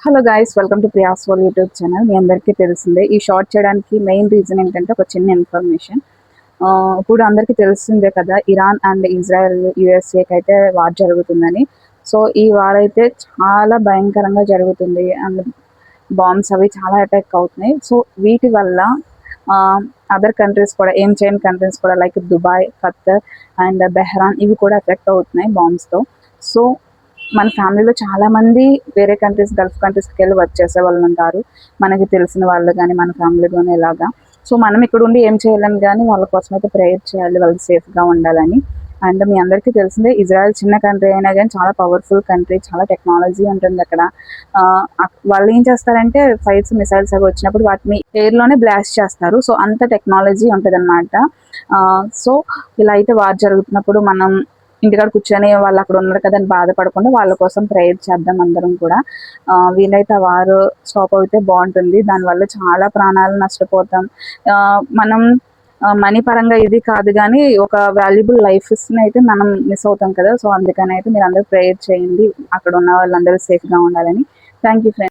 Hello guys, welcome to Priya's world YouTube channel. మీ అందరికీ తెలిసిందే. ఈ షార్ట్ చేయడానికి మెయిన్ రీజన్ ఏంటంటే ఒక చిన్న ఇన్ఫర్మేషన్. ఇప్పుడు అందరికీ తెలిసిందే కదా, ఇరాన్ అండ్ ఇజ్రాయెల్ యుఎస్ఏకి అయితే వార్ జరుగుతుందని. సో ఈ వార్ అయితే చాలా భయంకరంగా జరుగుతుంది అండ్ బాంబ్స్ అవి చాలా అటాక్ అవుతున్నాయి. సో వీటి వల్ల అదర్ కంట్రీస్ కూడా, ఏం చేయని కంట్రీస్ కూడా లైక్ దుబాయ్, ఖత్తర్ అండ్ బెహ్రాన్ ఇవి కూడా ఎఫెక్ట్ అవుతున్నాయి బాంబ్స్తో. సో మన ఫ్యామిలీలో చాలా మంది వేరే కంట్రీస్, గల్ఫ్ కంట్రీస్కి వెళ్ళి వర్క్ చేసే వాళ్ళు ఉంటారు, మనకి తెలిసిన వాళ్ళు కానీ మన ఫ్యామిలీ కానీ ఇలాగా. సో మనం ఇక్కడ ఉండి ఏం చేయలేము, కానీ వాళ్ళ కోసం అయితే ప్రేయర్ చేయాలి, వాళ్ళు సేఫ్గా ఉండాలని. అండ్ మీ అందరికీ తెలిసిందే, ఇజ్రాయెల్ చిన్న కంట్రీ అయినా కానీ చాలా పవర్ఫుల్ కంట్రీ, చాలా టెక్నాలజీ ఉంటుంది అక్కడ. వాళ్ళు ఏం చేస్తారంటే ఫైట్స్, మిసైల్స్ అవి వచ్చినప్పుడు వాటిని ఎయిర్లోనే బ్లాస్ట్ చేస్తారు. సో అంత టెక్నాలజీ ఉంటుంది అనమాట. సో ఇలా అయితే వార్ జరుగుతున్నప్పుడు మనం ఇంటికాడ కూర్చొని వాళ్ళు అక్కడ ఉన్నారు కదా అని బాధపడకుండా వాళ్ళ కోసం ప్రేయర్ చేద్దాం అందరం కూడా. వీలైతే ఆ వారు స్టాప్ అయితే బాగుంటుంది. దానివల్ల చాలా ప్రాణాలు నష్టపోతాం. మనం మనీ పరంగా ఇది కాదు, కానీ ఒక వాల్యుబుల్ లైఫ్స్ని అయితే మనం మిస్ అవుతాం కదా. సో అందుకని అయితే మీరు అందరూ ప్రేయర్ చేయండి, అక్కడ ఉన్న వాళ్ళందరూ సేఫ్గా ఉండాలని. Thank you friends.